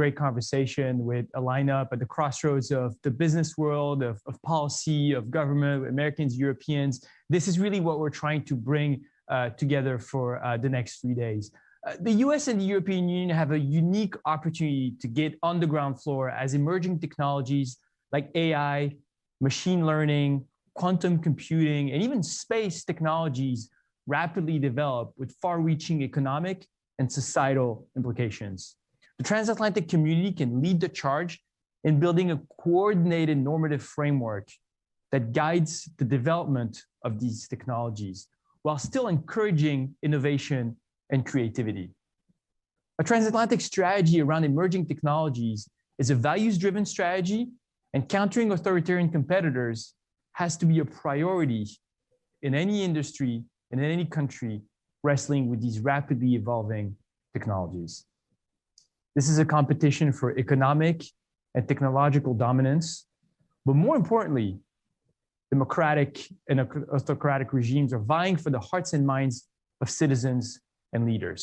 great conversation with a lineup at the crossroads of the business world, of policy, of government, Americans, Europeans. This is really what we're trying to bring together for the next 3 days. The US and the European Union have a unique opportunity to get on the ground floor as emerging technologies like AI, machine learning, quantum computing, and even space technologies rapidly develop with far-reaching economic and societal implications. The transatlantic community can lead the charge in building a coordinated normative framework that guides the development of these technologies while still encouraging innovation and creativity. A transatlantic strategy around emerging technologies is a values-driven strategy, and countering authoritarian competitors has to be a priority in any industry and in any country wrestling with these rapidly evolving technologies. This is a competition for economic and technological dominance, but more importantly, democratic and autocratic regimes are vying for the hearts and minds of citizens and leaders.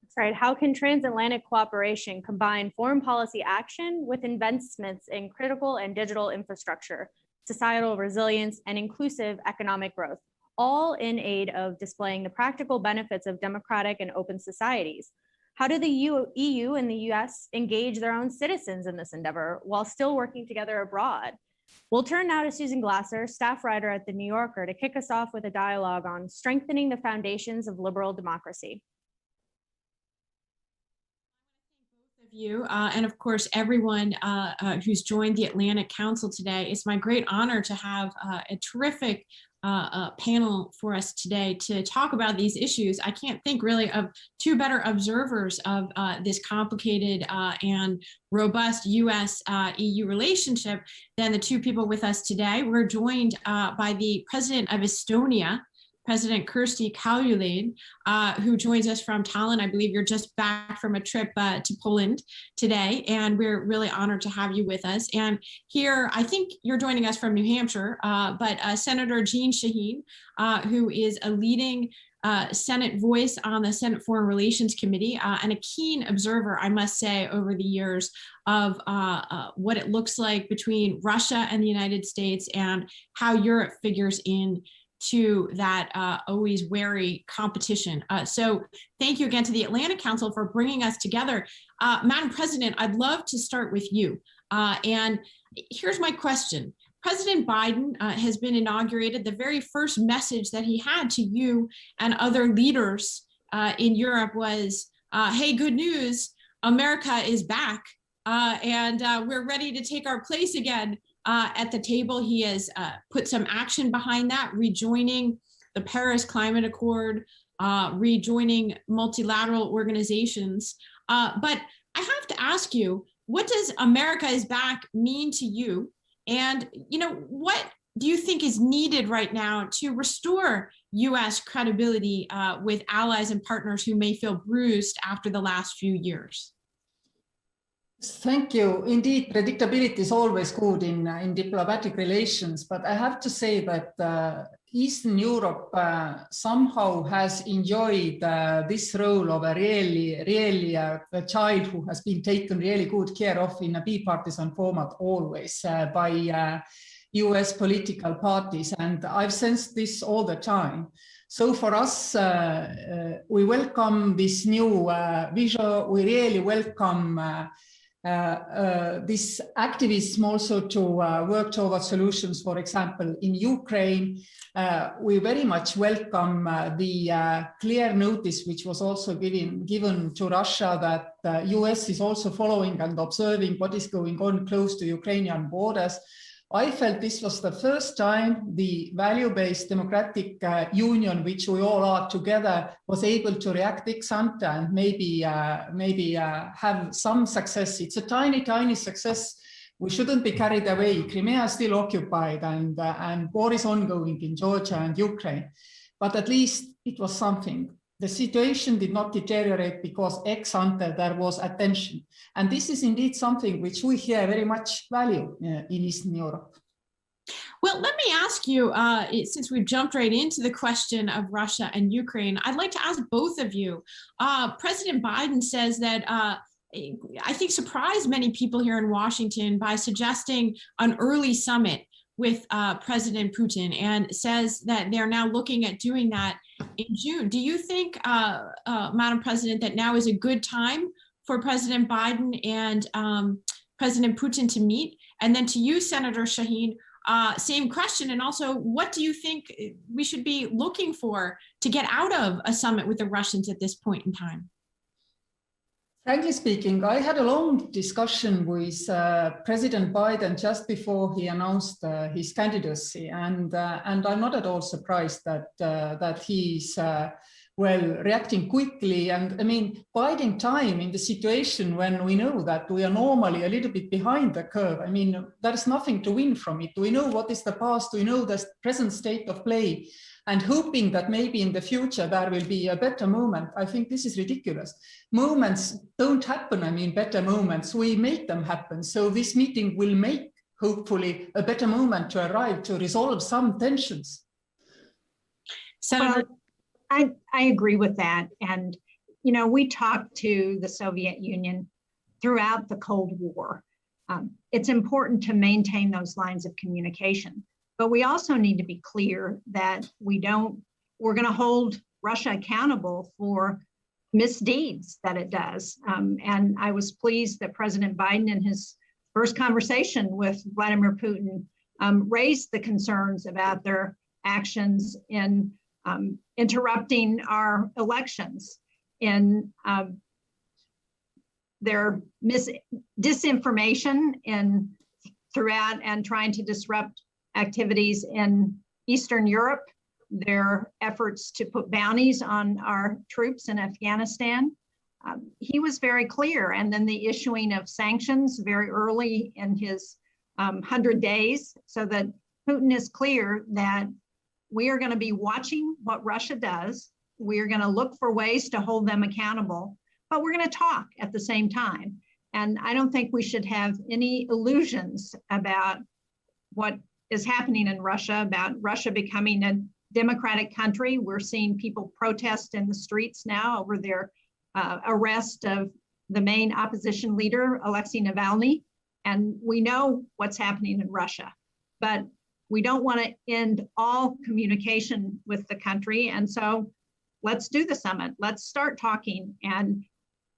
That's right. How can transatlantic cooperation combine foreign policy action with investments in critical and digital infrastructure, societal resilience, and inclusive economic growth, all in aid of displaying the practical benefits of democratic and open societies? How do the EU and the US engage their own citizens in this endeavor while still working together abroad? We'll turn now to Susan Glasser, staff writer at The New Yorker, to kick us off with a dialogue on strengthening the foundations of liberal democracy. You and of course everyone who's joined the Atlantic Council today. It's my great honor to have a terrific panel for us today to talk about these issues. I can't think really of two better observers of this complicated and robust US-EU relationship than the two people with us today. We're joined by the president of Estonia, President Kersti Kaljulaid, who joins us from Tallinn. I believe you're just back from a trip to Poland today, and we're really honored to have you with us. And here, I think you're joining us from New Hampshire, but Senator Shaheen, who is a leading Senate voice on the Senate Foreign Relations Committee and a keen observer, I must say, over the years of what it looks like between Russia and the United States and how Europe figures in to that always wary competition. So thank you again to the Atlantic Council for bringing us together. Madam President, I'd love to start with you. And here's my question. President Biden has been inaugurated. The very first message that he had to you and other leaders in Europe was, hey, good news, America is back and we're ready to take our place again. At the table, he has put some action behind that, rejoining the Paris Climate Accord, rejoining multilateral organizations. But I have to ask you, what does America is back mean to you? And what do you think is needed right now to restore US credibility with allies and partners who may feel bruised after the last few years? Thank you. Indeed, predictability is always good in diplomatic relations, but I have to say that Eastern Europe somehow has enjoyed this role of a really a child who has been taken really good care of in a bipartisan format always by US political parties, and I've sensed this all the time. So for us, we welcome this new vision. We really welcome this activism also to work towards solutions. For example, in Ukraine, we very much welcome the clear notice which was also given to Russia that the US is also following and observing what is going on close to Ukrainian borders. I felt this was the first time the value-based democratic union, which we all are together, was able to react ex ante and maybe have some success. It's a tiny success. We shouldn't be carried away. Crimea is still occupied and war is ongoing in Georgia and Ukraine. But at least it was something. The situation did not deteriorate because ex ante there was attention. And this is indeed something which we here very much value in Eastern Europe. Well, let me ask you, since we've jumped right into the question of Russia and Ukraine, I'd like to ask both of you. President Biden says that I think, surprised many people here in Washington by suggesting an early summit with President Putin, and says that they're now looking at doing that in June. Do you think, Madam President, that now is a good time for President Biden and President Putin to meet? And then to you, Senator Shaheen, same question. And also, what do you think we should be looking for to get out of a summit with the Russians at this point in time? Frankly speaking, I had a long discussion with President Biden just before he announced his candidacy, and I'm not at all surprised that he's reacting quickly. And I mean, biding time in the situation when we know that we are normally a little bit behind the curve. I mean, there's nothing to win from it. We know what is the past, we know the present state of play, and hoping that maybe in the future there will be a better moment. I think this is ridiculous. Moments don't happen. I mean, better moments, we make them happen. So this meeting will make, hopefully, a better moment to arrive to resolve some tensions. Senator. I agree with that. And, you know, we talked to the Soviet Union throughout the Cold War. It's important to maintain those lines of communication. But we also need to be clear that we're going to hold Russia accountable for misdeeds that it does. And I was pleased that President Biden, in his first conversation with Vladimir Putin, raised the concerns about their actions in interrupting our elections, in their disinformation throughout and trying to disrupt activities in Eastern Europe, their efforts to put bounties on our troops in Afghanistan. He was very clear. And then the issuing of sanctions very early in his 100 days, so that Putin is clear that we are going to be watching what Russia does. We are going to look for ways to hold them accountable, but we're going to talk at the same time. And I don't think we should have any illusions about what is happening in Russia, about Russia becoming a democratic country. We're seeing people protest in the streets now over their arrest of the main opposition leader, Alexei Navalny. And we know what's happening in Russia, but we don't want to end all communication with the country. And so let's do the summit. Let's start talking. And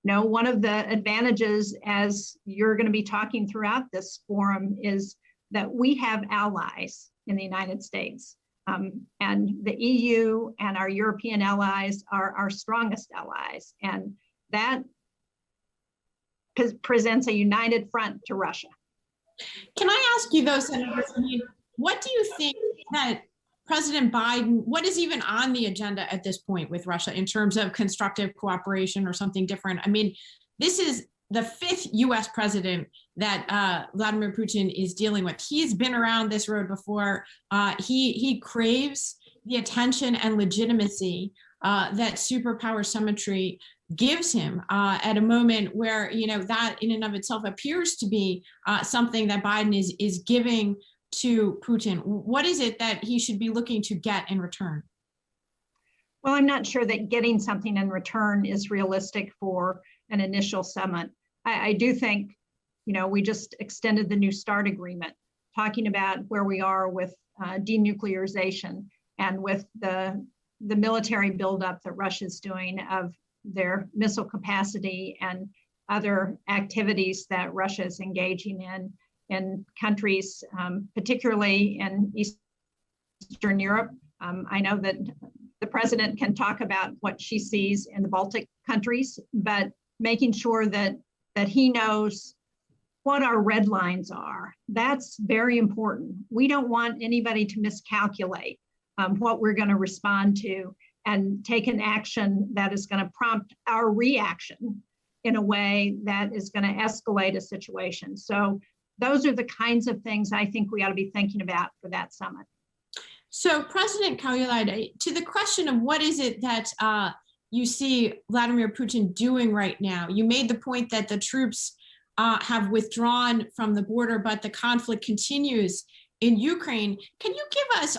you know, one of the advantages, as you're going to be talking throughout this forum, is that we have allies in the United States. And the EU and our European allies are our strongest allies. And that presents a united front to Russia. Can I ask you though, Senator, what do you think that President Biden, what is even on the agenda at this point with Russia in terms of constructive cooperation or something different? I mean, this is the 5th US president that Vladimir Putin is dealing with. He's been around this road before. He craves the attention and legitimacy that superpower symmetry gives him at a moment where, you know, that in and of itself appears to be something that Biden is giving to Putin. What is it that he should be looking to get in return? Well, I'm not sure that getting something in return is realistic for an initial summit. I do think, you know, we just extended the New START agreement, talking about where we are with denuclearization and with the military buildup that Russia's doing of their missile capacity and other activities that Russia is engaging in countries, particularly in Eastern Europe. I know that the president can talk about what she sees in the Baltic countries, but making sure that he knows what our red lines are. That's very important. We don't want anybody to miscalculate what we're going to respond to and take an action that is going to prompt our reaction in a way that is going to escalate a situation. So those are the kinds of things I think we ought to be thinking about for that summit. So President Kaljulaid, to the question of what is it that you see Vladimir Putin doing right now, you made the point that the troops have withdrawn from the border, but the conflict continues in Ukraine. Can you give us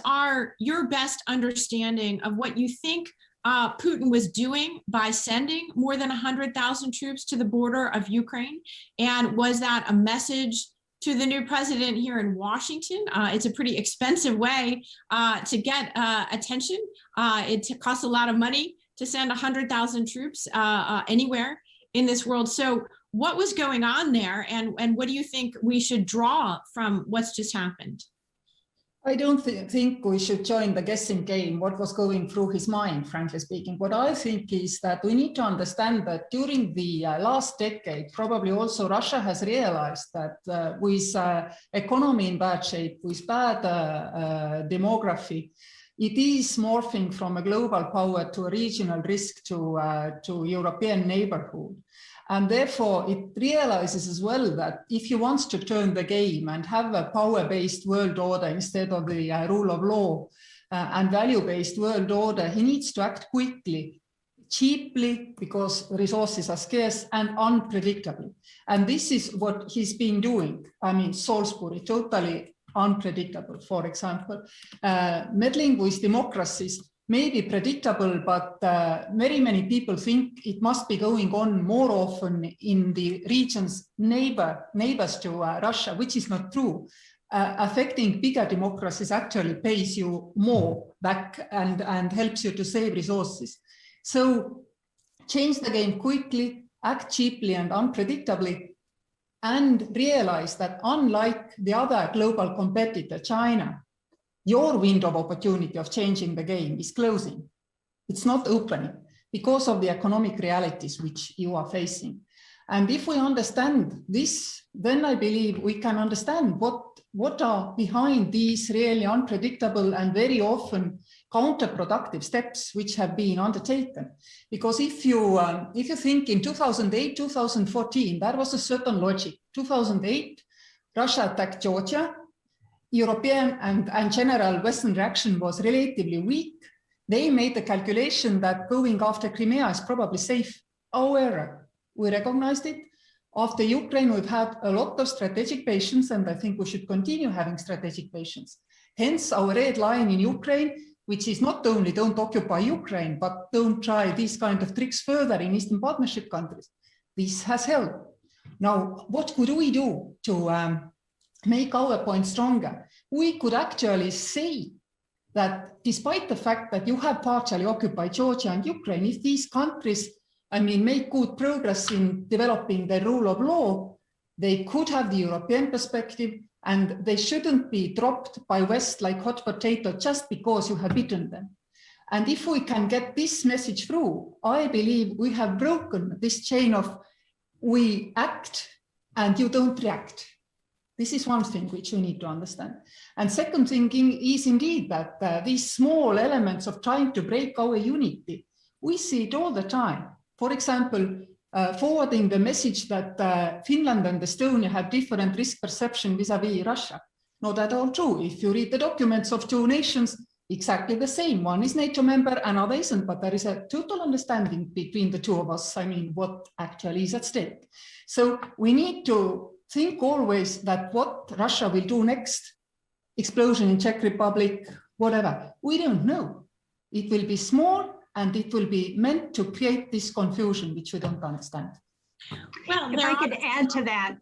your best understanding of what you think Putin was doing by sending more than 100,000 troops to the border of Ukraine? And was that a message to the new president here in Washington? It's a pretty expensive way to get attention. It costs a lot of money to send 100,000 troops anywhere in this world. So what was going on there, and what do you think we should draw from what's just happened? I don't think we should join the guessing game, what was going through his mind, frankly speaking. What I think is that we need to understand that during the last decade, probably also Russia has realized that with economy in bad shape, with bad demography, it is morphing from a global power to a regional risk to European neighborhood. And therefore, it realizes as well that if he wants to turn the game and have a power-based world order instead of the rule of law and value-based world order, he needs to act quickly, cheaply, because resources are scarce, and unpredictably. And this is what he's been doing. I mean, Salisbury, totally unpredictable, for example. Meddling with democracies may be predictable, but very many people think it must be going on more often in the regions neighbors to Russia, which is not true. Affecting bigger democracies actually pays you more back and helps you to save resources. So change the game quickly, act cheaply and unpredictably, and realize that unlike the other global competitor, China, your window of opportunity of changing the game is closing. It's not opening because of the economic realities which you are facing. And if we understand this, then I believe we can understand what are behind these really unpredictable and very often counterproductive steps which have been undertaken. Because if you think in 2008, 2014, there was a certain logic. 2008, Russia attacked Georgia. European and general Western reaction was relatively weak. They made the calculation that going after Crimea is probably safe. However, we recognized it. After Ukraine, we've had a lot of strategic patience, and I think we should continue having strategic patience. Hence, our red line in Ukraine, which is not only don't occupy Ukraine, but don't try these kind of tricks further in Eastern Partnership countries. This has helped. Now, what could we do to make our point stronger? We could actually say that despite the fact that you have partially occupied Georgia and Ukraine, if these countries, make good progress in developing the rule of law, they could have the European perspective, and they shouldn't be dropped by West like hot potato just because you have beaten them. And if we can get this message through, I believe we have broken this chain of we act and you don't react. This is one thing which we need to understand. And second thinking is indeed that these small elements of trying to break our unity, we see it all the time. For example, forwarding the message that Finland and Estonia have different risk perception vis-a-vis Russia. Not at all true. If you read the documents of two nations, exactly the same. One is NATO member, another isn't, but there is a total understanding between the two of us. What actually is at stake. So we need to think always that what Russia will do next, explosion in Czech Republic, whatever, we don't know. It will be small and it will be meant to create this confusion, which we don't understand. Well, if I could add to that,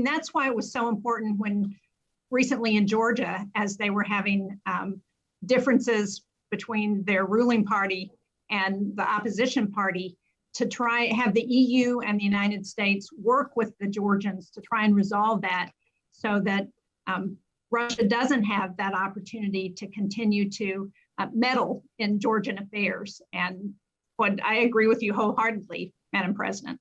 that's why it was so important when recently in Georgia, as they were having differences between their ruling party and the opposition party, to try have the EU and the United States work with the Georgians to try and resolve that so that Russia doesn't have that opportunity to continue to meddle in Georgian affairs. And I agree with you wholeheartedly, Madam President.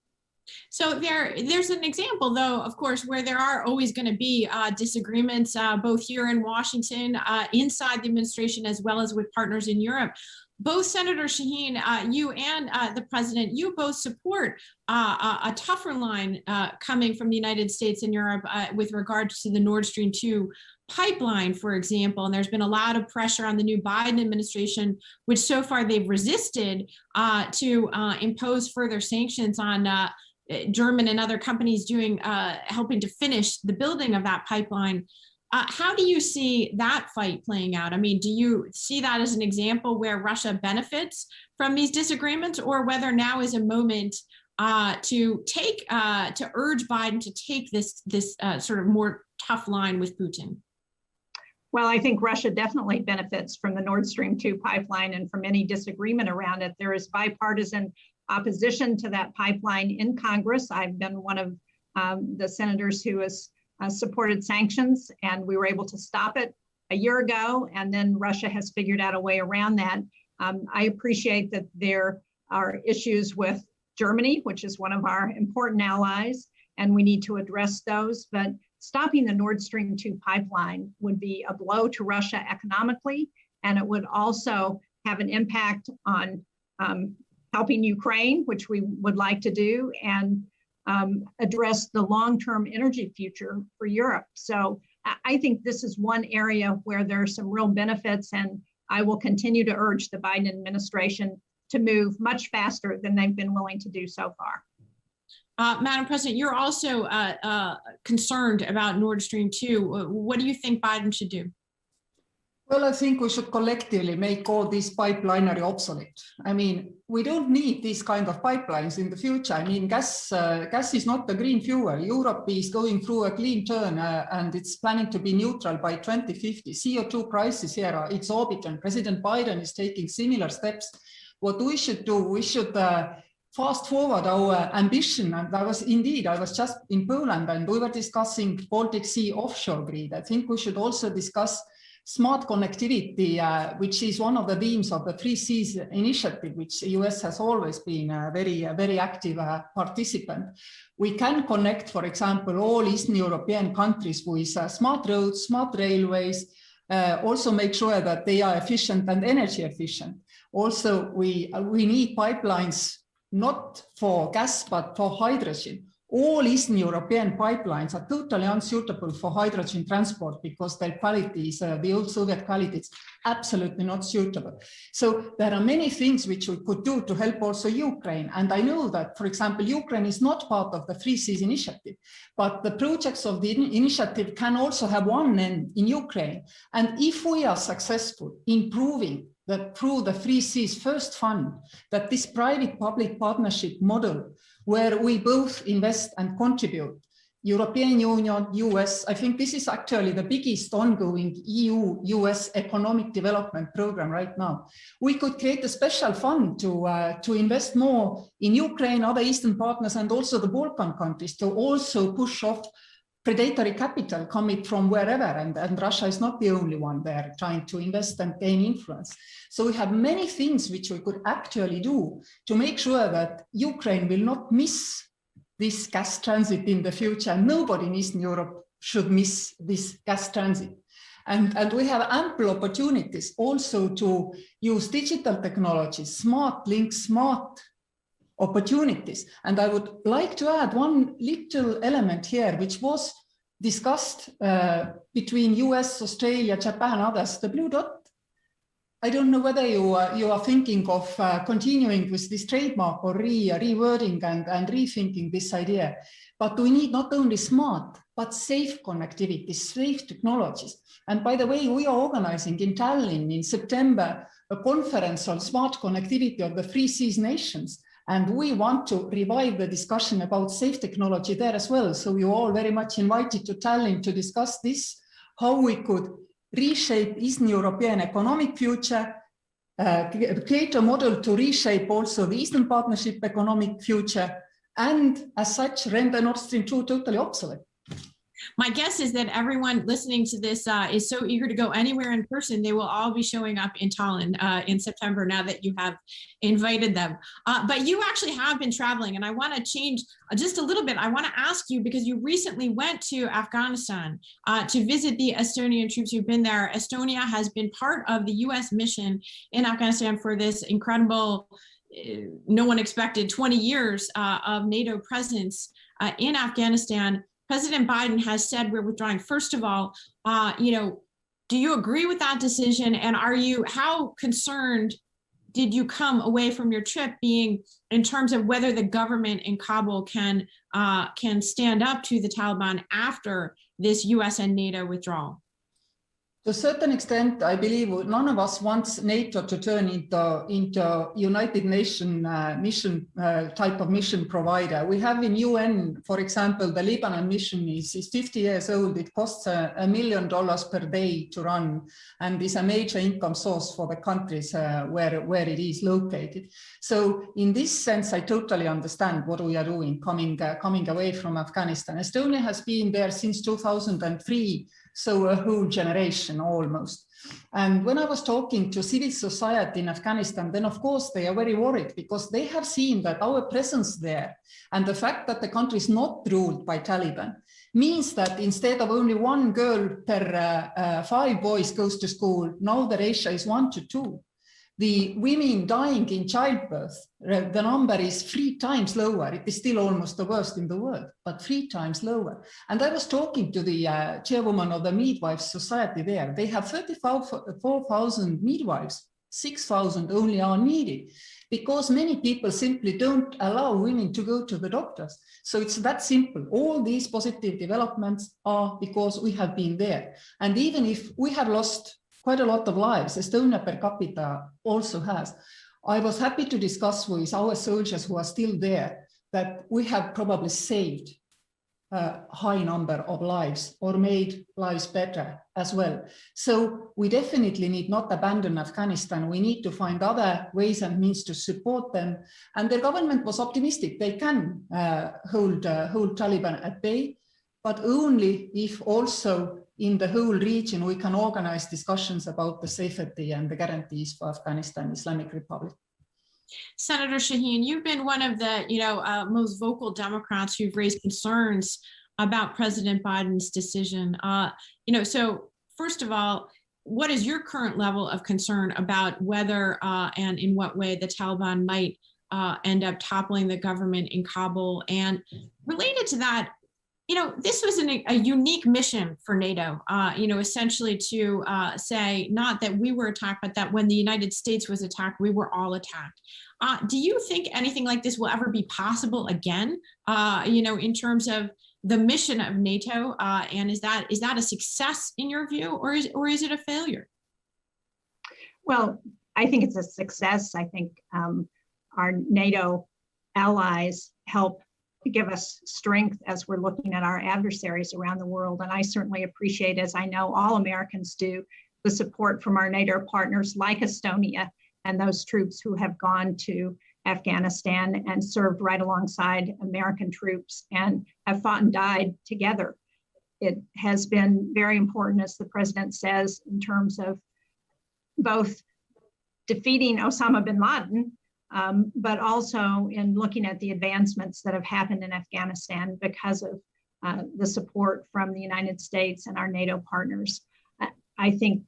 So there's an example, though, of course, where there are always going to be disagreements, both here in Washington, inside the administration, as well as with partners in Europe. Both Senator Shaheen, you and the president, you both support a tougher line coming from the United States and Europe with regards to the Nord Stream 2 pipeline, for example. And there's been a lot of pressure on the new Biden administration, which so far they've resisted to impose further sanctions on German and other companies helping to finish the building of that pipeline. How do you see that fight playing out? I mean, do you see that as an example where Russia benefits from these disagreements, or whether now is a moment to urge Biden to take this sort of more tough line with Putin? Well, I think Russia definitely benefits from the Nord Stream 2 pipeline and from any disagreement around it. There is bipartisan opposition to that pipeline in Congress. I've been one of the senators who has supported sanctions, and we were able to stop it a year ago, and then Russia has figured out a way around that. I appreciate that there are issues with Germany, which is one of our important allies, and we need to address those. But stopping the Nord Stream 2 pipeline would be a blow to Russia economically, and it would also have an impact on helping Ukraine, which we would like to do, and address the long-term energy future for Europe. So I think this is one area where there are some real benefits, and I will continue to urge the Biden administration to move much faster than they've been willing to do so far. Madam President, you're also concerned about Nord Stream 2. What do you think Biden should do? Well, I think we should collectively make all this pipelinery obsolete. I mean, we don't need these kind of pipelines in the future. I mean, gas is not a green fuel. Europe is going through a clean turn and it's planning to be neutral by 2050. CO2 prices here are exorbitant. President Biden is taking similar steps. What we should do, we should fast forward our ambition. And I was just in Poland and we were discussing Baltic Sea offshore grid. I think we should also discuss smart connectivity, which is one of the themes of the Three Seas initiative, which the US has always been a very active participant. We can connect, for example, all Eastern European countries with smart roads, smart railways, also make sure that they are efficient and energy efficient. Also, we need pipelines not for gas, but for hydrogen. All Eastern European pipelines are totally unsuitable for hydrogen transport because their quality is the old Soviet quality. It's absolutely not suitable. So there are many things which we could do to help also Ukraine. And I know that, for example, Ukraine is not part of the Three Seas initiative, but the projects of the initiative can also have one end in Ukraine. And if we are successful in proving that through the Three Seas First Fund, that this private-public partnership model where we both invest and contribute, European Union, US, I think this is actually the biggest ongoing EU-US economic development program right now. We could create a special fund to invest more in Ukraine, other Eastern partners, and also the Balkan countries to also push off predatory capital coming from wherever, and Russia is not the only one there trying to invest and gain influence. So we have many things which we could actually do to make sure that Ukraine will not miss this gas transit in the future. Nobody in Eastern Europe should miss this gas transit. And we have ample opportunities also to use digital technologies, smart links, smart opportunities. And I would like to add one little element here, which was discussed between US, Australia, Japan, others, the blue dot. I don't know whether you are thinking of continuing with this trademark or rewording and rethinking this idea. But we need not only smart, but safe connectivity, safe technologies. And by the way, we are organizing in Tallinn in September a conference on smart connectivity of the Three Seas nations. And we want to revive the discussion about safe technology there as well. So you're all very much invited to Tallinn to discuss this, how we could reshape Eastern European economic future, create a model to reshape also the Eastern Partnership economic future, and as such, render Nord Stream 2 totally obsolete. My guess is that everyone listening to this is so eager to go anywhere in person. They will all be showing up in Tallinn in September now that you have invited them. But you actually have been traveling, and I want to change just a little bit. I want to ask you, because you recently went to Afghanistan to visit the Estonian troops who've been there. Estonia has been part of the US mission in Afghanistan for this incredible, no one expected 20 years of NATO presence in Afghanistan. President Biden has said we're withdrawing. First of all, do you agree with that decision? And how concerned did you come away from your trip being in terms of whether the government in Kabul can stand up to the Taliban after this US and NATO withdrawal? To a certain extent, I believe none of us wants NATO to turn into United Nations mission type of mission provider. We have in UN, for example, the Lebanon mission is 50 years old. It costs $1 million per day to run, and is a major income source for the countries where it is located. So in this sense, I totally understand what we are doing coming away from Afghanistan. Estonia has been there since 2003. So a whole generation almost. And when I was talking to civil society in Afghanistan, then of course they are very worried because they have seen that our presence there and the fact that the country is not ruled by Taliban means that instead of only 1 girl per 5 boys goes to school, now the ratio is 1 to 2. The women dying in childbirth, the number is 3 times lower. It is still almost the worst in the world, but 3 times lower. And I was talking to the chairwoman of the Midwives Society there. They have 34,000 midwives, 6,000 only are needed because many people simply don't allow women to go to the doctors. So it's that simple. All these positive developments are because we have been there. And even if we have lost quite a lot of lives, Estonia per capita also has. I was happy to discuss with our soldiers who are still there that we have probably saved a high number of lives or made lives better as well. So we definitely need not abandon Afghanistan. We need to find other ways and means to support them. And the government was optimistic. They can hold Taliban at bay, but only if also in the whole region, we can organize discussions about the safety and the guarantees for Afghanistan Islamic Republic. Senator Shaheen, you've been one of the most vocal Democrats who've raised concerns about President Biden's decision. So first of all, what is your current level of concern about whether and in what way the Taliban might end up toppling the government in Kabul? And related to that, this was a unique mission for NATO, essentially to say not that we were attacked, but that when the United States was attacked, we were all attacked. Do you think anything like this will ever be possible again, in terms of the mission of NATO? And is that a success in your view, or is it a failure? Well, I think it's a success. I think our NATO allies help to give us strength as we're looking at our adversaries around the world. And I certainly appreciate, as I know all Americans do, the support from our NATO partners like Estonia and those troops who have gone to Afghanistan and served right alongside American troops and have fought and died together. It has been very important, as the president says, in terms of both defeating Osama bin Laden, but also in looking at the advancements that have happened in Afghanistan because of the support from the United States and our NATO partners. I think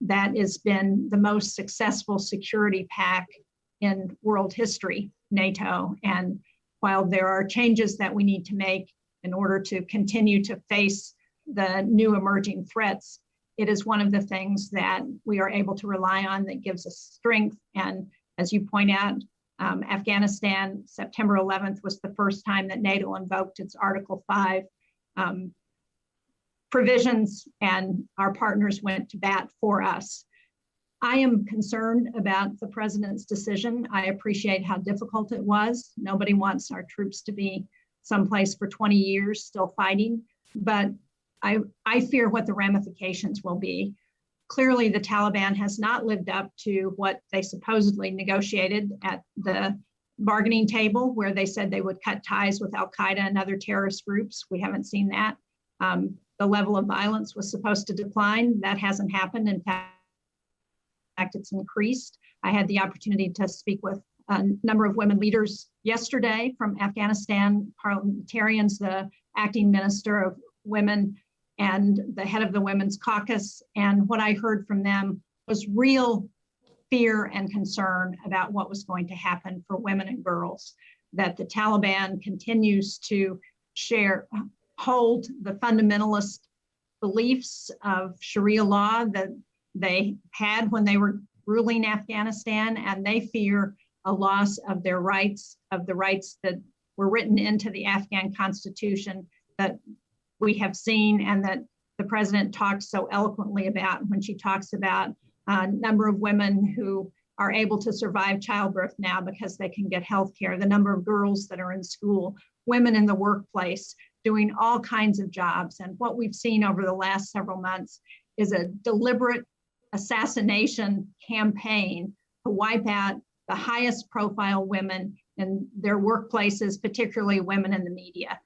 that has been the most successful security pact in world history, NATO. And while there are changes that we need to make in order to continue to face the new emerging threats, it is one of the things that we are able to rely on that gives us strength. And as you point out, Afghanistan, September 11th was the first time that NATO invoked its Article 5 provisions, and our partners went to bat for us. I am concerned about the president's decision. I appreciate how difficult it was. Nobody wants our troops to be someplace for 20 years still fighting, but I fear what the ramifications will be. Clearly, the Taliban has not lived up to what they supposedly negotiated at the bargaining table, where they said they would cut ties with Al-Qaeda and other terrorist groups. We haven't seen that. The level of violence was supposed to decline. That hasn't happened. In fact, it's increased. I had the opportunity to speak with a number of women leaders yesterday from Afghanistan parliamentarians, the acting minister of women and the head of the Women's Caucus. And what I heard from them was real fear and concern about what was going to happen for women and girls, that the Taliban continues to hold the fundamentalist beliefs of Sharia law that they had when they were ruling Afghanistan, and they fear a loss of their rights, of the rights that were written into the Afghan constitution that we have seen and that the president talks so eloquently about when she talks about a number of women who are able to survive childbirth now because they can get health care, the number of girls that are in school, women in the workplace doing all kinds of jobs. And what we've seen over the last several months is a deliberate assassination campaign to wipe out the highest profile women in their workplaces, particularly women in the media.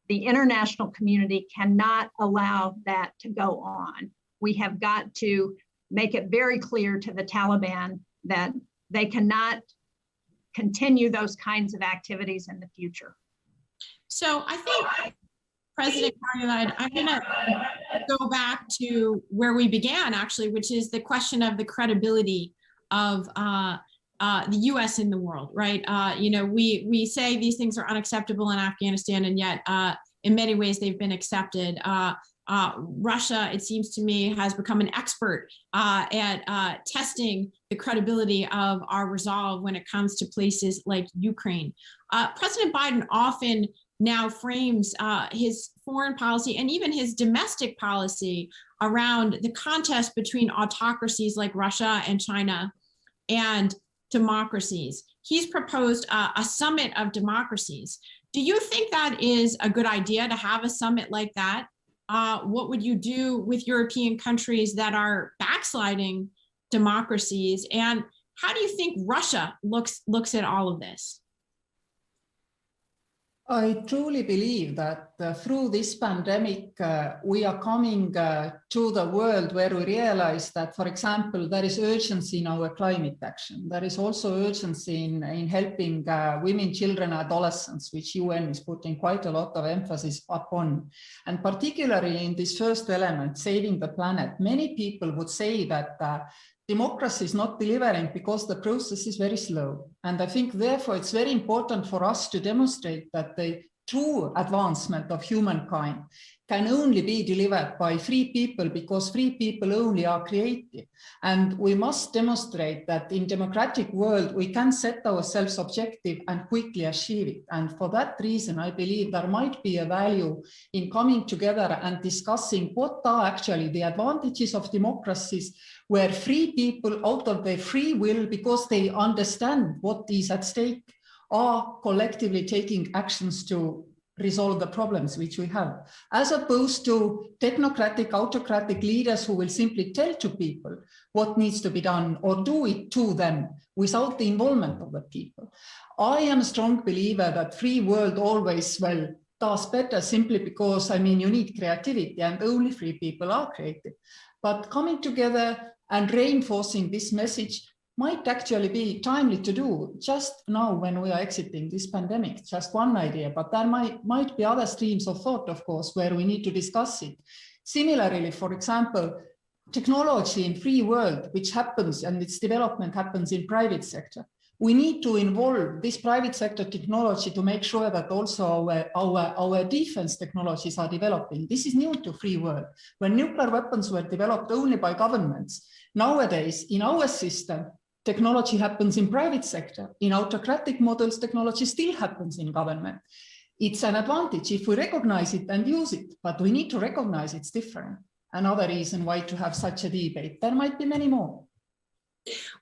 The international community cannot allow that to go on. We have got to make it very clear to the Taliban that they cannot continue those kinds of activities in the future. So I think, President Kaljulaid, I'm going to go back to where we began, actually, which is the question of the credibility of the U.S. in the world, right? We say these things are unacceptable in Afghanistan, and yet in many ways they've been accepted. Russia, it seems to me, has become an expert at testing the credibility of our resolve when it comes to places like Ukraine. President Biden often now frames his foreign policy and even his domestic policy around the contest between autocracies like Russia and China and democracies. He's proposed a summit of democracies. Do you think that is a good idea to have a summit like that? What would you do with European countries that are backsliding democracies? And how do you think Russia looks at all of this? I truly believe that through this pandemic, we are coming to the world where we realize that, for example, there is urgency in our climate action. There is also urgency in helping women, children, adolescents, which UN is putting quite a lot of emphasis upon. And particularly in this first element, saving the planet, many people would say that democracy is not delivering because the process is very slow. And I think, therefore, it's very important for us to demonstrate that the true advancement of humankind can only be delivered by free people, because free people only are creative. And we must demonstrate that in democratic world, we can set ourselves objective and quickly achieve it. And for that reason, I believe there might be a value in coming together and discussing what are actually the advantages of democracies, where free people, out of their free will, because they understand what is at stake, are collectively taking actions to resolve the problems which we have, as opposed to technocratic, autocratic leaders who will simply tell to people what needs to be done or do it to them without the involvement of the people. I am a strong believer that free world always, does better, simply because, you need creativity, and only free people are creative. But coming together and reinforcing this message might actually be timely to do just now when we are exiting this pandemic. Just one idea, but there might be other streams of thought, of course, where we need to discuss it. Similarly, for example, technology in free world, which happens and its development happens in private sector. We need to involve this private sector technology to make sure that also our defense technologies are developing. This is new to free world. When nuclear weapons were developed only by governments, nowadays in our system, technology happens in private sector. In autocratic models, technology still happens in government. It's an advantage if we recognize it and use it, but we need to recognize it's different. Another reason why to have such a debate. There might be many more.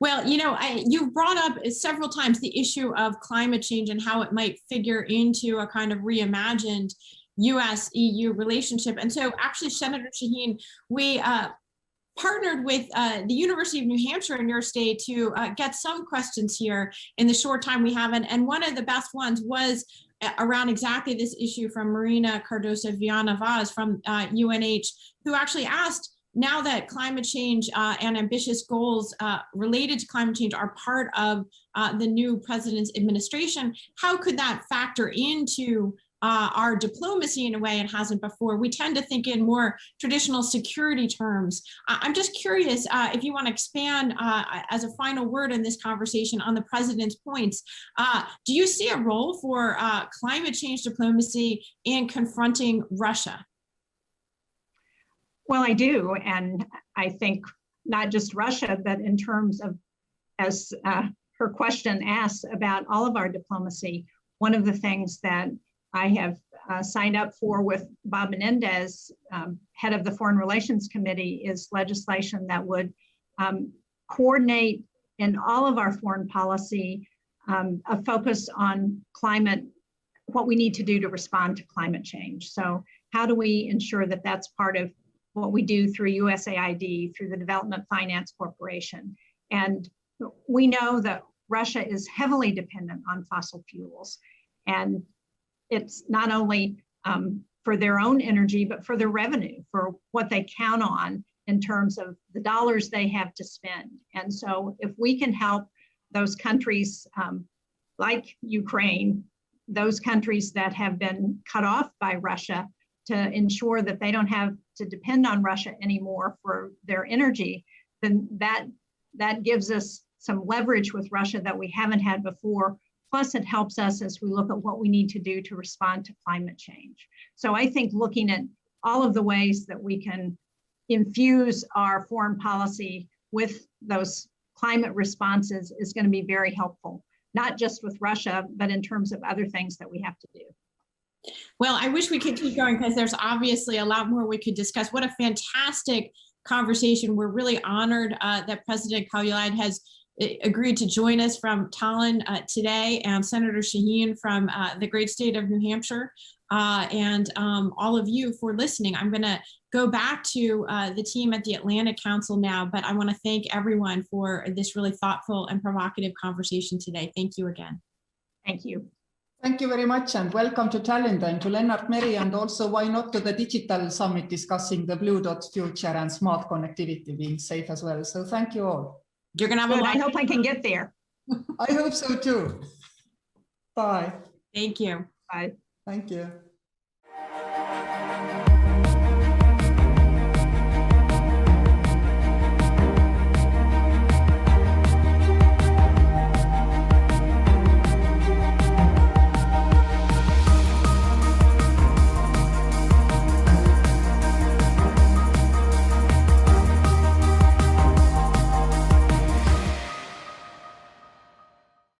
Well, you've brought up several times the issue of climate change and how it might figure into a kind of reimagined US-EU relationship. And so actually, Senator Shaheen, we partnered with the University of New Hampshire in your state to get some questions here in the short time we have. And one of the best ones was around exactly this issue from Marina Cardoso-Villanavaz from UNH, who actually asked, now that climate change and ambitious goals related to climate change are part of the new president's administration, how could that factor into our diplomacy in a way it hasn't before? We tend to think in more traditional security terms. I'm just curious if you want to expand as a final word in this conversation on the president's points. Do you see a role for climate change diplomacy in confronting Russia? Well, I do. And I think not just Russia, but in terms of, as her question asks about all of our diplomacy, one of the things that I have signed up for with Bob Menendez, head of the Foreign Relations Committee, is legislation that would coordinate in all of our foreign policy a focus on climate, what we need to do to respond to climate change. So how do we ensure that that's part of what we do through USAID, through the Development Finance Corporation? And we know that Russia is heavily dependent on fossil fuels. And it's not only for their own energy, but for their revenue, for what they count on in terms of the dollars they have to spend. And so if we can help those countries like Ukraine, those countries that have been cut off by Russia, to ensure that they don't have to depend on Russia anymore for their energy, then that gives us some leverage with Russia that we haven't had before. Plus, it helps us as we look at what we need to do to respond to climate change. So I think looking at all of the ways that we can infuse our foreign policy with those climate responses is going to be very helpful, not just with Russia, but in terms of other things that we have to do. Well, I wish we could keep going because there's obviously a lot more we could discuss. What a fantastic conversation. We're really honored that President Kaljulaid has agreed to join us from Tallinn today, and Senator Shaheen from the great state of New Hampshire, and all of you for listening. I'm going to go back to the team at the Atlantic Council now, but I want to thank everyone for this really thoughtful and provocative conversation today. Thank you again. Thank you. Thank you very much, and welcome to Tallinn and to Lennart Meri, and also why not to the digital summit discussing the blue dot future and smart connectivity being safe as well. So thank you all. You're going to have a lot. I hope I can get there. I hope so too. Bye. Thank you. Bye. Thank you.